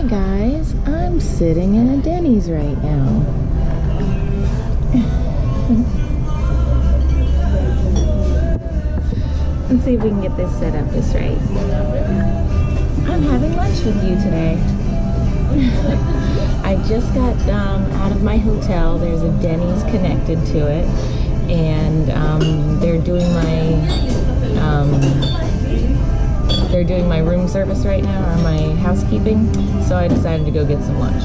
Hi guys, I'm sitting in a Denny's right now. Let's see if we can get this set up just right. I'm having lunch with you today. I just got out of my hotel. There's a Denny's connected to it, and they're doing my room service right now, or my housekeeping, so I decided to go get some lunch.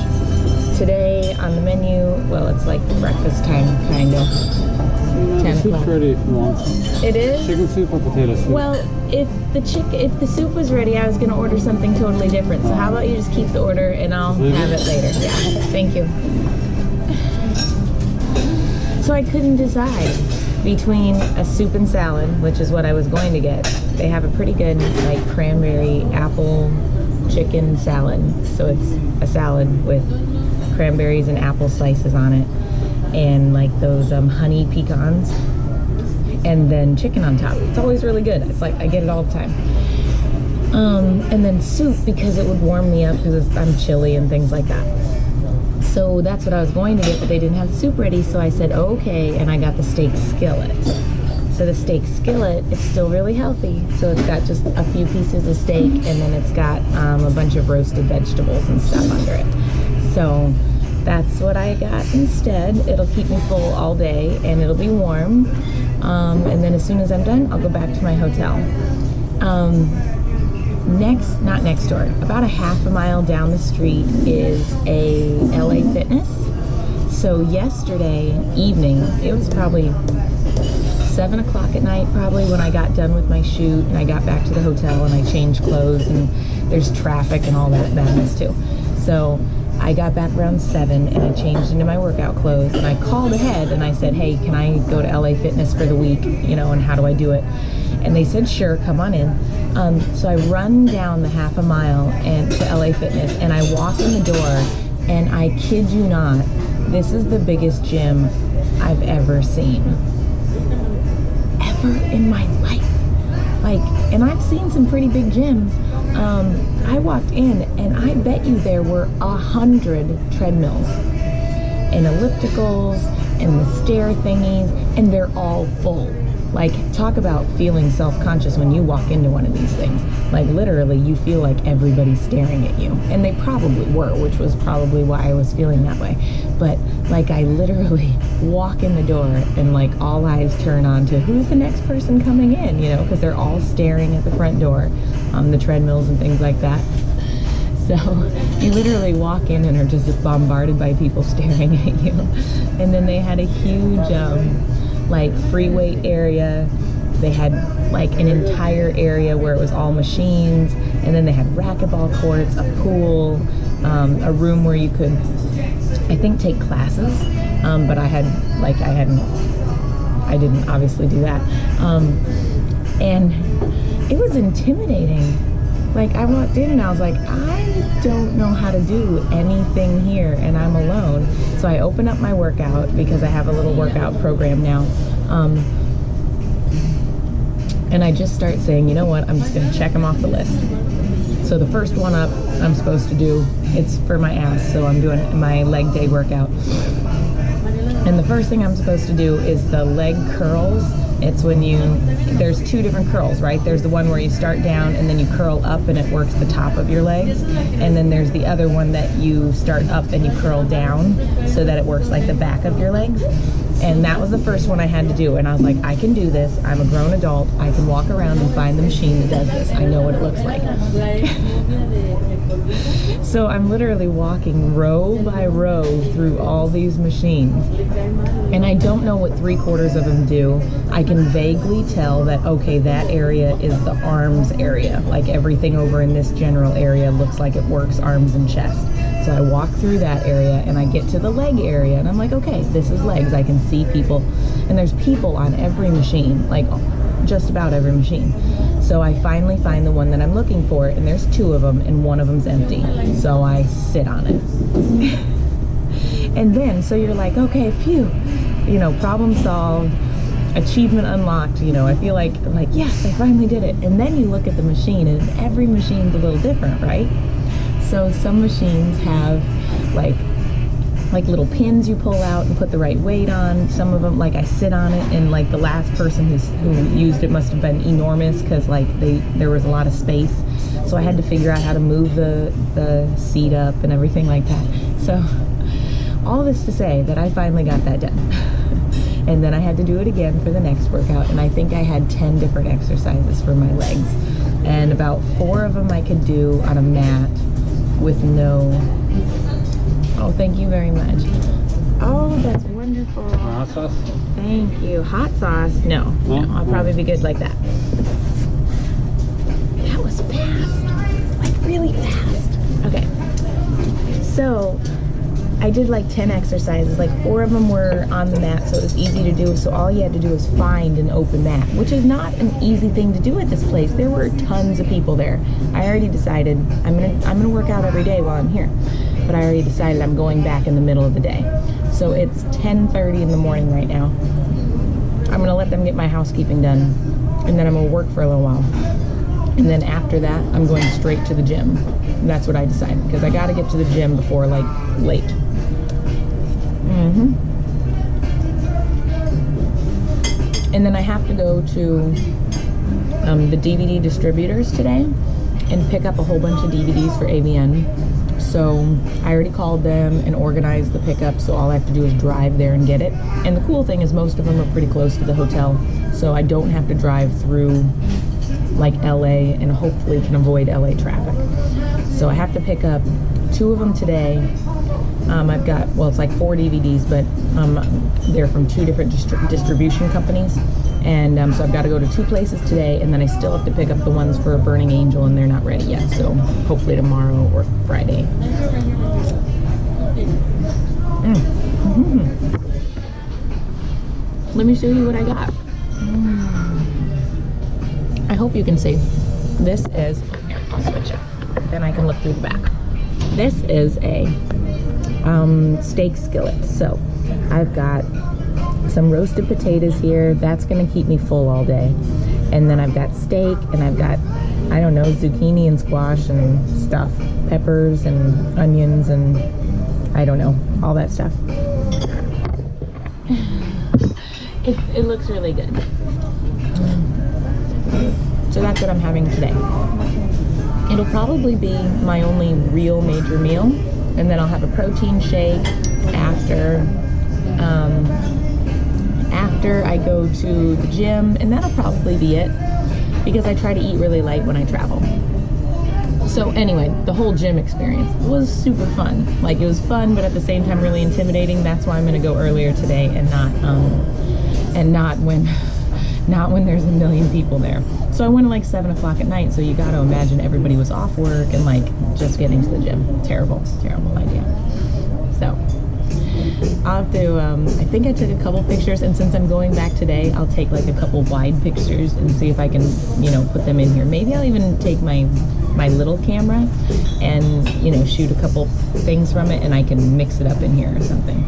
Today on the menu, well, it's like breakfast time, kind of. 10 o'clock. Soup's ready if you want some. It is? Chicken soup or potato soup? Well, if the soup was ready, I was going to order something totally different. So how about you just keep the order and I'll have it later. Yeah, thank you. So I couldn't decide between a soup and salad, which is what I was going to get. They have a pretty good like cranberry apple chicken salad. So it's a salad with cranberries and apple slices on it, and like those honey pecans, and then chicken on top. It's always really good. It's like I get it all the time. And then soup, because it would warm me up because I'm chilly and things like that. So that's what I was going to get, but they didn't have soup ready, so I said okay, and I got the steak skillet. So the steak skillet is still really healthy. So it's got just a few pieces of steak, and then it's got a bunch of roasted vegetables and stuff under it. So that's what I got instead. It'll keep me full all day, and it'll be warm. And then as soon as I'm done, I'll go back to my hotel. Not next door, about a half a mile down the street is a LA Fitness. So yesterday evening, it was probably 7 o'clock at night probably when I got done with my shoot, and I got back to the hotel and I changed clothes, and there's traffic and all that madness too. So I got back around 7 and I changed into my workout clothes, and I called ahead and I said, hey, can I go to LA Fitness for the week, and how do I do it? And they said, sure, come on in. So I run down the half a mile and to LA Fitness, and I walk in the door, and I kid you not, this is the biggest gym I've ever seen. Ever in my life. And I've seen some pretty big gyms. I walked in, and I bet you there were 100 treadmills and ellipticals and the stair thingies, and they're all full. Talk about feeling self-conscious when you walk into one of these things. Literally, you feel like everybody's staring at you. And they probably were, which was probably why I was feeling that way. But, I literally walk in the door, and, all eyes turn on to who's the next person coming in, because they're all staring at the front door on the treadmills and things like that. So, you literally walk in and are just bombarded by people staring at you. And then they had a huge, free weight area. They had an entire area where it was all machines, and then they had racquetball courts, a pool, a room where you could, I think, take classes, but I didn't obviously do that, and it was intimidating. I walked in and I was like, I don't know how to do anything here, and I'm alone. So I open up my workout, because I have a little workout program now. And I just start saying, you know what, I'm just going to check them off the list. So the first one up, I'm supposed to do, it's for my ass, so I'm doing my leg day workout. And the first thing I'm supposed to do is the leg curls. It's when there's two different curls, right? There's the one where you start down and then you curl up and it works the top of your legs. And then there's the other one that you start up and you curl down so that it works like the back of your legs. And that was the first one I had to do. And I was like, I can do this. I'm a grown adult. I can walk around and find the machine that does this. I know what it looks like. So I'm literally walking row by row through all these machines. And I don't know what 3/4 of them do. I can vaguely tell that, okay, that area is the arms area. Everything over in this general area looks like it works arms and chest. So I walk through that area and I get to the leg area, and I'm like, okay, this is legs. I can see people, and there's people on every machine, just about every machine. So I finally find the one that I'm looking for, and there's 2 of them, and one of them's empty. So I sit on it. And then, so you're like, okay, phew, problem solved, achievement unlocked, I feel like, yes, I finally did it. And then you look at the machine, and every machine's a little different, right? So some machines have like little pins you pull out and put the right weight on. Some of them, like I sit on it, and like the last person who used it must have been enormous because like there was a lot of space. So I had to figure out how to move the seat up and everything like that. So all this to say that I finally got that done. And then I had to do it again for the next workout, and I think I had 10 different exercises for my legs. And about 4 of them I could do on a mat with no... Oh, thank you very much. Oh, that's wonderful. Hot sauce? Thank you. Hot sauce? No, I'll probably be good like that. That was fast. Like really fast. Okay. So I did like 10 exercises. Like 4 of them were on the mat, so it was easy to do. So all you had to do was find an open mat, which is not an easy thing to do at this place. There were tons of people there. I already decided I'm gonna work out every day while I'm here. But I already decided I'm going back in the middle of the day. So it's 10:30 in the morning right now. I'm gonna let them get my housekeeping done, and then I'm gonna work for a little while. And then after that, I'm going straight to the gym. And that's what I decided, because I gotta get to the gym before like late. And then I have to go to the DVD distributors today and pick up a whole bunch of DVDs for AVN. So I already called them and organized the pickup, so all I have to do is drive there and get it. And the cool thing is most of them are pretty close to the hotel, so I don't have to drive through like LA, and hopefully can avoid LA traffic. So I have to pick up 2 of them today. I've got, well, it's like 4 DVDs, but they're from 2 different distribution companies. And so I've got to go to 2 places today, and then I still have to pick up the ones for Burning Angel, and they're not ready yet. So hopefully tomorrow or Friday. Let me show you what I got. I hope you can see. This is, here, I'll switch it. Then I can look through the back. This is a steak skillet. So I've got some roasted potatoes here. That's gonna keep me full all day. And then I've got steak, and I've got, I don't know, zucchini and squash and stuff. Peppers and onions and I don't know, all that stuff. It looks really good. So that's what I'm having today. It'll probably be my only real major meal, and then I'll have a protein shake after I go to the gym, and that'll probably be it, because I try to eat really light when I travel. So anyway, the whole gym experience was super fun. Like, it was fun, but at the same time really intimidating. That's why I'm gonna go earlier today and not when there's a million people there. So I went at like 7 o'clock at night, so you gotta imagine everybody was off work and like just getting to the gym. Terrible idea. So I'll have to, I think I took a couple pictures, and since I'm going back today, I'll take like a couple wide pictures and see if I can, you know, put them in here. Maybe I'll even take my little camera and, you know, shoot a couple things from it, and I can mix it up in here or something.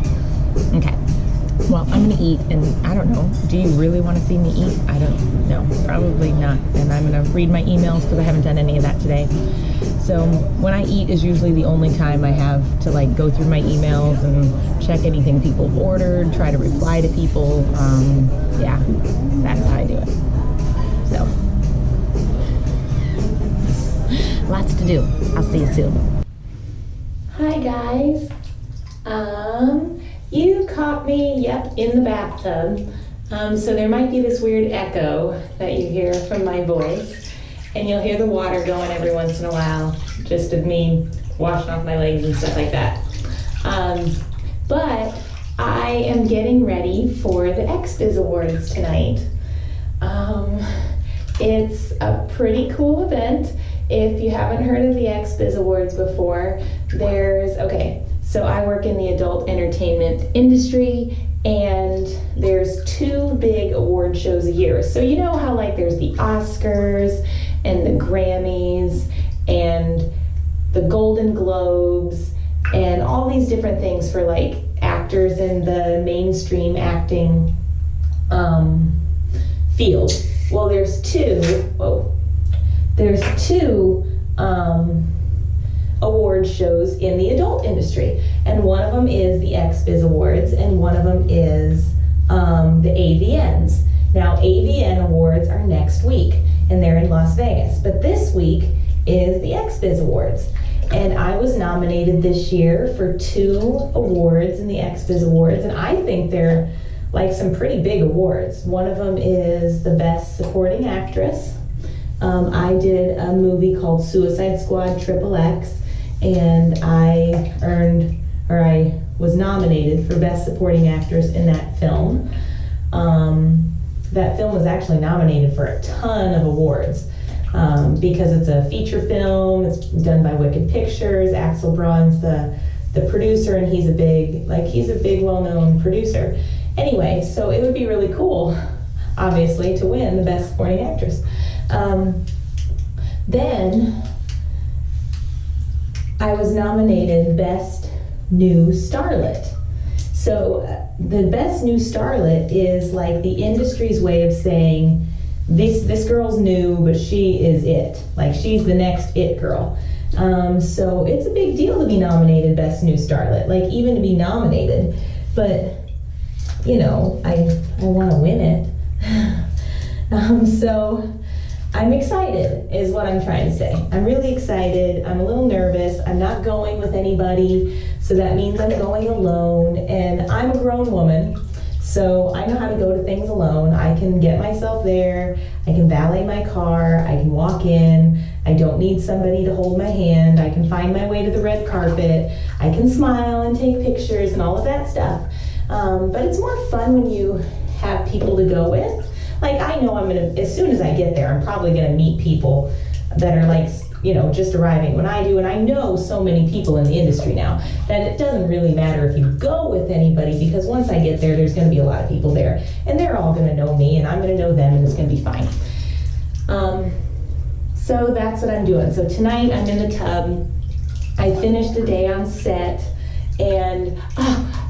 Okay. Well, I'm gonna eat, and I don't know, do you really want to see me eat? I don't know, probably not. And I'm gonna read my emails because I haven't done any of that today. So when I eat is usually the only time I have to like go through my emails and check anything people have ordered, try to reply to people. Yeah, that's how I do it. So, lots to do. I'll see you soon. Hi guys. You caught me, yep, in the bathtub. So there might be this weird echo that you hear from my voice, and you'll hear the water going every once in a while, just of me washing off my legs and stuff like that. But I am getting ready for the XBIZ Awards tonight. It's a pretty cool event. If you haven't heard of the XBIZ Awards before, so I work in the adult entertainment industry, and there's 2 big award shows a year. So you know how like there's the Oscars and the Grammys and the Golden Globes and all these different things for like actors in the mainstream acting field. Well, there's two award shows in the adult industry. And one of them is the XBIZ Awards, and one of them is the AVNs. Now, AVN Awards are next week, and they're in Las Vegas. But this week is the XBIZ Awards. And I was nominated this year for 2 awards in the XBIZ Awards, and I think they're like some pretty big awards. One of them is the Best Supporting Actress. I did a movie called Suicide Squad XXX, and I was nominated for Best Supporting Actress in that film. That film was actually nominated for a ton of awards because it's a feature film. It's done by Wicked Pictures. Axel Braun's the producer, and he's a big well-known producer. Anyway, so it would be really cool, obviously, to win the Best Supporting Actress. Then I was nominated Best New Starlet. So the Best New Starlet is like the industry's way of saying this girl's new, but she is it. Like, she's the next it girl. So it's a big deal to be nominated Best New Starlet, like even to be nominated. But you know, I want to win it. So I'm excited is what I'm trying to say. I'm really excited. I'm a little nervous. I'm not going with anybody, so that means I'm going alone, and I'm a grown woman, so I know how to go to things alone. I can get myself there. I can valet my car. I can walk in. I don't need somebody to hold my hand. I can find my way to the red carpet. I can smile and take pictures and all of that stuff. But it's more fun when you have people to go with. Like, I know as soon as I get there, I'm probably gonna meet people that are like, you know, just arriving when I do, and I know so many people in the industry now that it doesn't really matter if you go with anybody, because once I get there, there's gonna be a lot of people there, and they're all gonna know me, and I'm gonna know them, and it's gonna be fine. So that's what I'm doing. So tonight I'm in the tub. I finished the day on set, and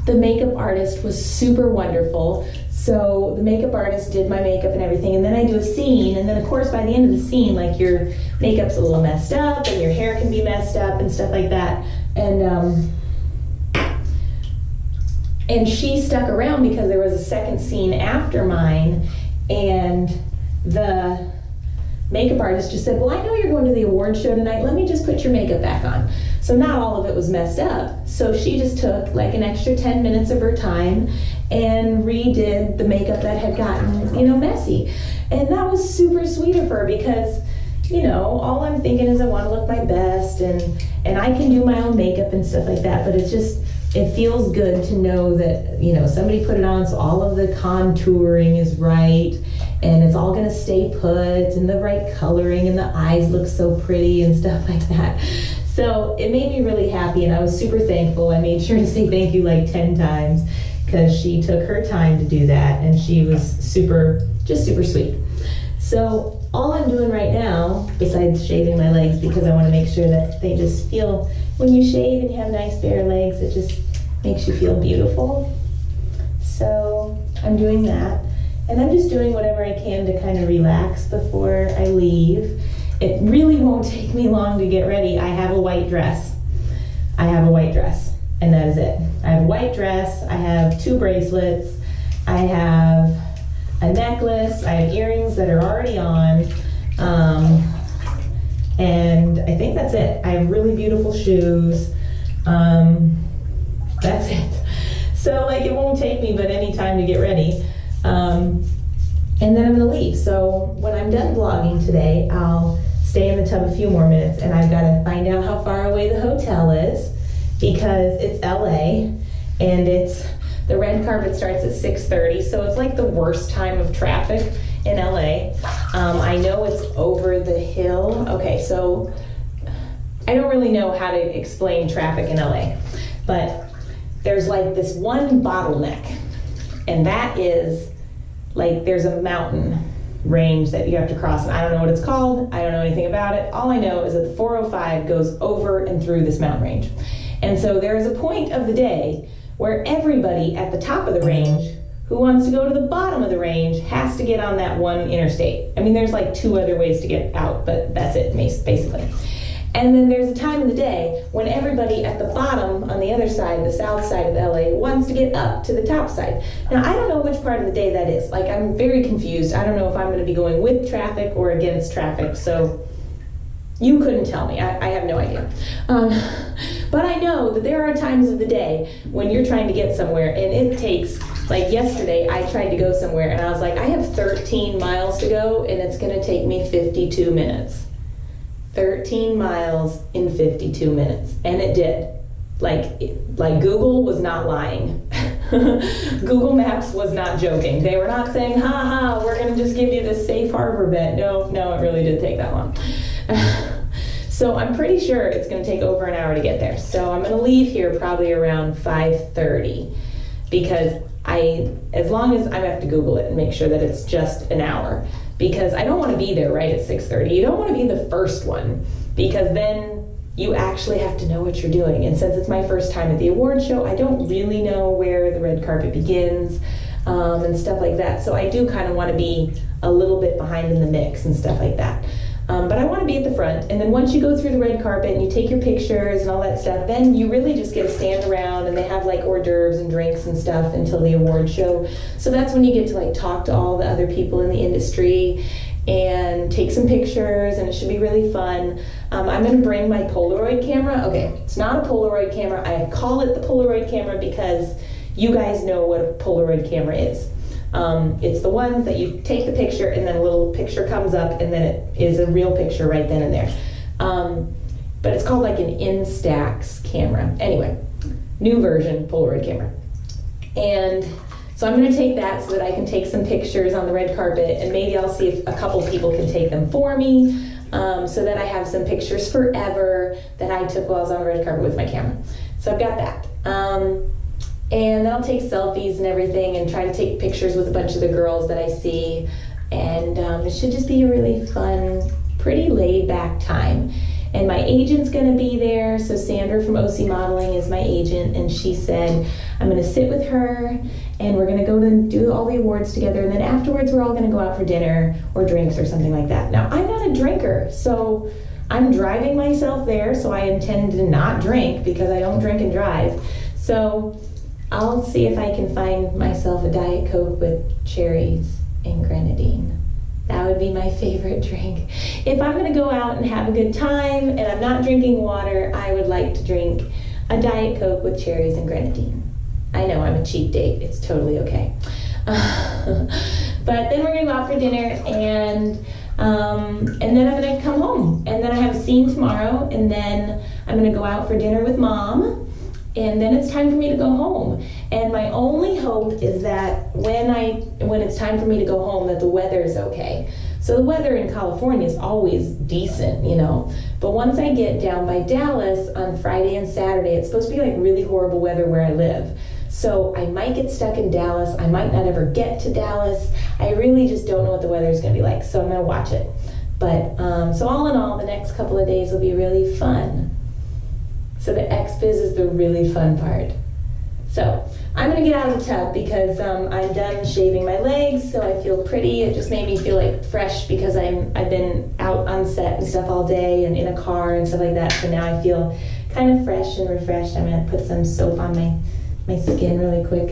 the makeup artist was super wonderful. So the makeup artist did my makeup and everything, and then I do a scene, and then of course by the end of the scene, like, your makeup's a little messed up and your hair can be messed up and stuff like that. And she stuck around because there was a second scene after mine, and the makeup artist just said, well, I know you're going to the award show tonight, let me just put your makeup back on. So not all of it was messed up. So she just took like an extra 10 minutes of her time and redid the makeup that had gotten, you know, messy. And that was super sweet of her, because, you know, all I'm thinking is I want to look my best, and I can do my own makeup and stuff like that, but it's just, it feels good to know that, you know, somebody put it on, so all of the contouring is right, and it's all gonna stay put, and the right coloring, and the eyes look so pretty and stuff like that. So it made me really happy, and I was super thankful. I made sure to say thank you like 10 times, because she took her time to do that, and she was super sweet. So all I'm doing right now, besides shaving my legs, because I want to make sure that they just feel, when you shave and you have nice bare legs, it just makes you feel beautiful. So I'm doing that, and I'm just doing whatever I can to kind of relax before I leave. It really won't take me long to get ready. I have a white dress. And that is it. I have a white dress, I have 2 bracelets, I have a necklace, I have earrings that are already on, and I think that's it. I have really beautiful shoes. That's it. So, like, it won't take me but any time to get ready. And then I'm gonna leave. So when I'm done vlogging today, I'll stay in the tub a few more minutes, and I've got to find out how far away the hotel is, because it's LA, and the red carpet starts at 6:30, so it's like the worst time of traffic in LA. I know it's over the hill. Okay, so I don't really know how to explain traffic in LA, but there's like this one bottleneck, and that is like there's a mountain range that you have to cross, and I don't know what it's called. I don't know anything about it. All I know is that the 405 goes over and through this mountain range. And so there is a point of the day where everybody at the top of the range who wants to go to the bottom of the range has to get on that one interstate. I mean, there's like 2 other ways to get out, but that's it, basically. And then there's a time of the day when everybody at the bottom on the other side, the south side of LA, wants to get up to the top side. Now, I don't know which part of the day that is. Like, I'm very confused. I don't know if I'm going to be going with traffic or against traffic, so you couldn't tell me. I have no idea. But I know that there are times of the day when you're trying to get somewhere, and it takes, like yesterday, I tried to go somewhere, and I was like, I have 13 miles to go, and it's going to take me 52 minutes. 13 miles in 52 minutes, and it did. Like Google was not lying. Google Maps was not joking. They were not saying, ha ha, we're gonna just give you this safe harbor bet. No, it really did take that long. So I'm pretty sure it's gonna take over an hour to get there. So I'm gonna leave here probably around 5:30 because as long as I have to Google it and make sure that it's just an hour, because I don't want to be there right at 6:30. You don't want to be the first one, because then you actually have to know what you're doing. And since it's my first time at the award show, I don't really know where the red carpet begins and stuff like that. So I do kind of want to be a little bit behind in the mix and stuff like that. But I want to be at the front, and then once you go through the red carpet and you take your pictures and all that stuff, then you really just get to stand around, and they have like hors d'oeuvres and drinks and stuff until the award show. So that's when you get to like talk to all the other people in the industry and take some pictures, and it should be really fun. I'm going to bring my Polaroid camera. Okay, it's not a Polaroid camera. I call it the Polaroid camera because you guys know what a Polaroid camera is. It's the ones that you take the picture and then a little picture comes up and then it is a real picture right then and there. But it's called like an Instax camera. Anyway, new version Polaroid camera. And so I'm going to take that so that I can take some pictures on the red carpet, and maybe I'll see if a couple people can take them for me, so that I have some pictures forever that I took while I was on the red carpet with my camera. So I've got that. And then I'll take selfies and everything and try to take pictures with a bunch of the girls that I see. And it should just be a really fun, pretty laid back time. And my agent's gonna be there. So Sandra from OC Modeling is my agent, and she said, I'm gonna sit with her and we're gonna go and do all the awards together. And then afterwards we're all gonna go out for dinner or drinks or something like that. Now, I'm not a drinker, so I'm driving myself there, so I intend to not drink because I don't drink and drive. So I'll see if I can find myself a Diet Coke with cherries and grenadine. That would be my favorite drink. If I'm gonna go out and have a good time and I'm not drinking water, I would like to drink a Diet Coke with cherries and grenadine. I know I'm a cheap date, it's totally okay. But then we're gonna go out for dinner, and then I'm gonna come home. And then I have a scene tomorrow, and then I'm gonna go out for dinner with Mom. And then it's time for me to go home. And my only hope is that when it's time for me to go home, that the weather is okay. So the weather in California is always decent, you know. But once I get down by Dallas on Friday and Saturday, it's supposed to be like really horrible weather where I live. So I might get stuck in Dallas. I might not ever get to Dallas. I really just don't know what the weather is going to be like. So I'm going to watch it. But so all in all, the next couple of days will be really fun. So the XBIZ is the really fun part. So I'm gonna get out of the tub because I'm done shaving my legs, so I feel pretty. It just made me feel like fresh because I've been out on set and stuff all day and in a car and stuff like that. So now I feel kind of fresh and refreshed. I'm gonna put some soap on my skin really quick.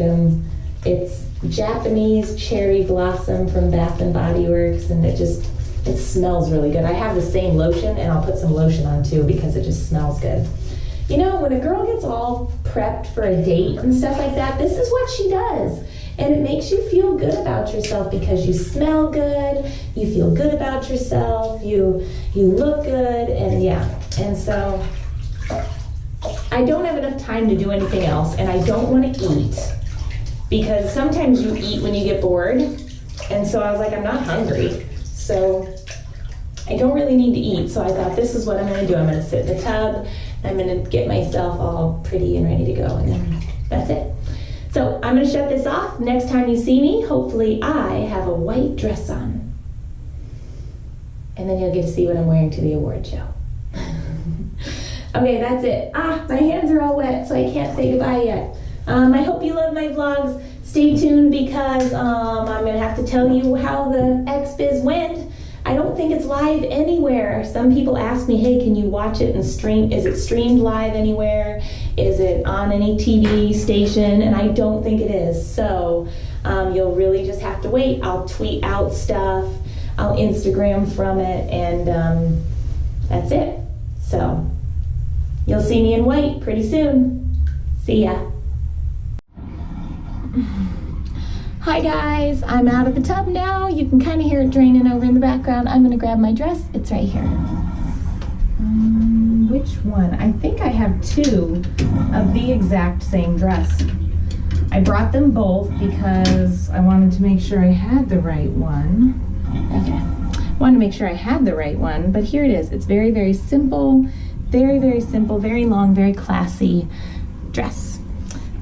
It's Japanese cherry blossom from Bath and Body Works, and it smells really good. I have the same lotion, and I'll put some lotion on too because it just smells good. You know, when a girl gets all prepped for a date and stuff like that, this is what she does. And it makes you feel good about yourself because you smell good, you feel good about yourself, you look good, and yeah. And so I don't have enough time to do anything else, and I don't want to eat because sometimes you eat when you get bored. And so I was like, I'm not hungry. So I don't really need to eat. So I thought, this is what I'm going to do. I'm going to sit in the tub. I'm going to get myself all pretty and ready to go, and then that's it. So I'm going to shut this off. Next time you see me, hopefully I have a white dress on. And then you'll get to see what I'm wearing to the award show. Okay, that's it. My hands are all wet, so I can't say goodbye yet. I hope you love my vlogs. Stay tuned because I'm going to have to tell you how the XBIZ went. I don't think think it's live anywhere. Some people ask me, hey, can you watch it and stream? Is it streamed live anywhere? Is it on any TV station? And I don't think it is. So you'll really just have to wait. I'll tweet out stuff. I'll Instagram from it, and that's it. So you'll see me in white pretty soon. See ya. Hi guys, I'm out of the tub now. You can kind of hear it draining over in the background. I'm gonna grab my dress. It's right here. Which one? I think I have two of the exact same dress. I brought them both because I wanted to make sure I had the right one. Okay, wanted to make sure I had the right one, but here it is. It's very, very simple, very simple, very long, very classy dress.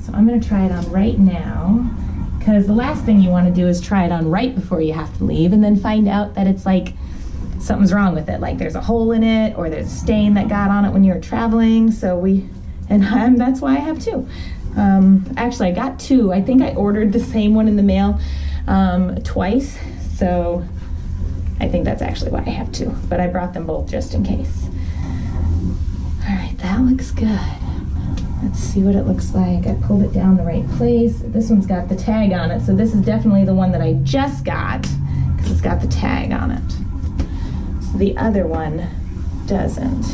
So I'm gonna try it on right now, because the last thing you want to do is try it on right before you have to leave and then find out that it's like something's wrong with it, like there's a hole in it or there's a stain that got on it when you were traveling. So that's why I have two. Actually, I got two. I think I ordered the same one in the mail twice, so I think that's actually why I have two, but I brought them both just in case. All right, that looks good. Let's see what it looks like. I pulled it down the right place. This one's got the tag on it, so this is definitely the one that I just got because it's got the tag on it. So the other one doesn't.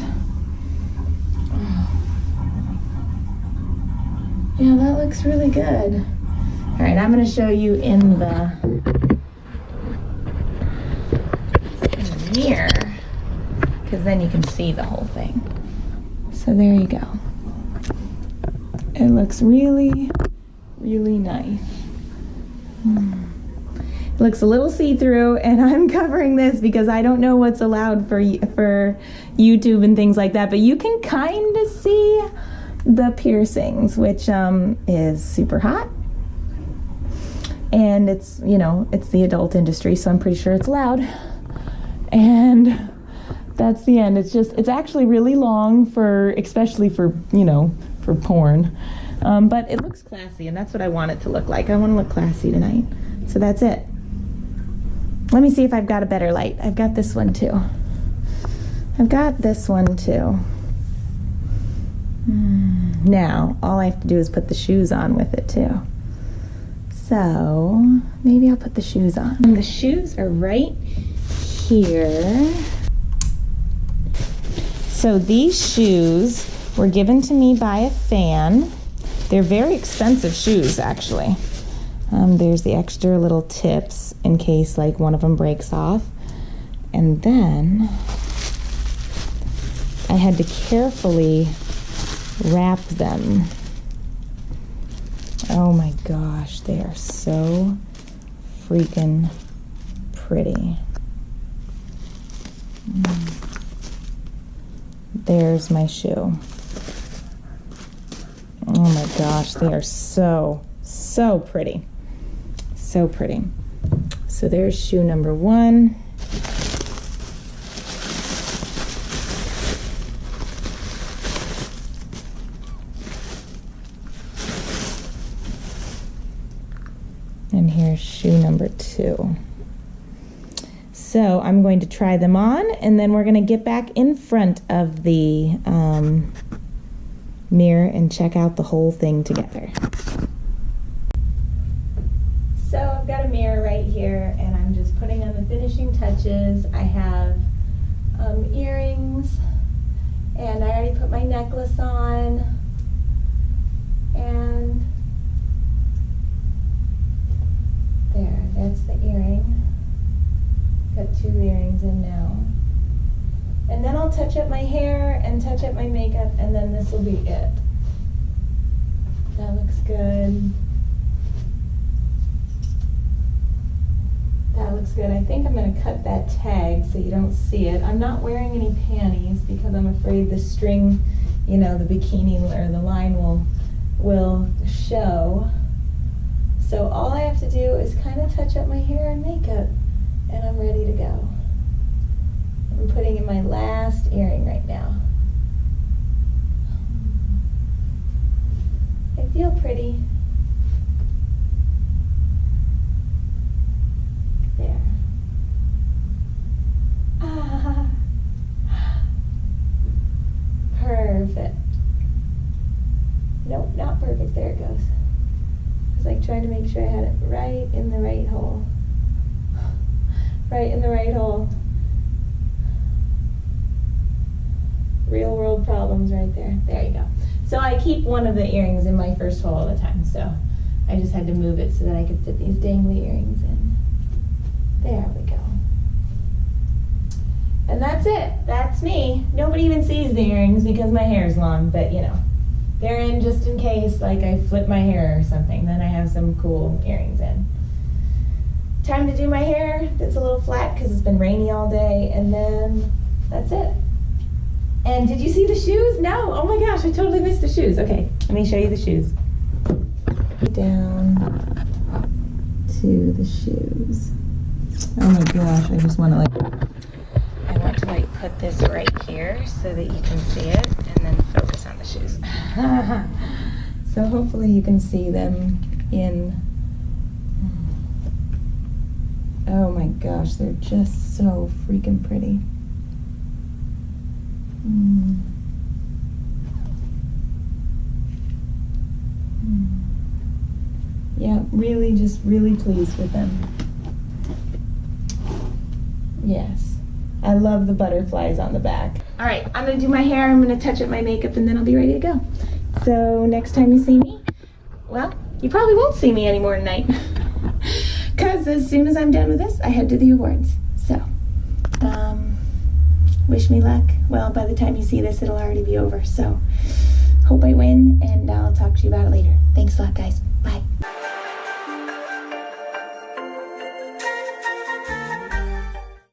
Yeah, that looks really good. All right, I'm going to show you in the mirror because then you can see the whole thing. So there you go. It looks really, really nice. It looks a little see-through, and I'm covering this because I don't know what's allowed for YouTube and things like that, but you can kind of see the piercings, which is super hot. And it's, you know, it's the adult industry, so I'm pretty sure it's allowed. And that's the end. It's actually really long especially for, you know, for porn. But it looks classy, and that's what I want it to look like. I want to look classy tonight. So that's it. Let me see if I've got a better light. I've got this one too. Now, all I have to do is put the shoes on with it too. So maybe I'll put the shoes on. And the shoes are right here. So these shoes were given to me by a fan. They're very expensive shoes, actually. There's the extra little tips in case like one of them breaks off. And then I had to carefully wrap them. Oh my gosh, they are so freaking pretty. There's my shoe. Oh my gosh, they are so pretty. So pretty. So there's shoe number one. And here's shoe number two. So I'm going to try them on, and then we're going to get back in front of the mirror and check out the whole thing together. So I've got a mirror right here, and I'm just putting on the finishing touches. I have earrings, and I already put my necklace on, and there, that's the earring. Got two earrings in now. And then I'll touch up my hair and touch up my makeup, and then this will be it. That looks good. That looks good. I think I'm going to cut that tag so you don't see it. I'm not wearing any panties because I'm afraid the string, you know, the bikini or the line will show. So all I have to do is kind of touch up my hair and makeup, and I'm ready to go. I'm putting in my last earring right now. I feel pretty. There. trying to make sure I had it right in the right hole. Right in the right hole. Real world problems right there. There you go. So I keep one of the earrings in my first hole all the time, so I just had to move it so that I could fit these dangly earrings in. There we go. And that's it. That's me. Nobody even sees the earrings because my hair is long, but you know, they're in just in case, like I flip my hair or something, then I have some cool earrings in. Time to do my hair. It's a little flat because it's been rainy all day, and then that's it. And did you see the shoes? No. Oh my gosh, I totally missed the shoes. Okay, let me show you the shoes. Down to the shoes. Oh my gosh, I just want to put this right here so that you can see it, and then focus on the shoes. So hopefully you can see them in. Oh my gosh, they're just so freaking pretty. Yeah, really, just really pleased with them. Yes. I love the butterflies on the back. All right, I'm gonna do my hair, I'm gonna touch up my makeup, and then I'll be ready to go. So next time you see me, well, you probably won't see me anymore tonight. Because as soon as I'm done with this, I head to the awards. So, wish me luck. Well, by the time you see this, it'll already be over. So, hope I win, and I'll talk to you about it later. Thanks a lot, guys.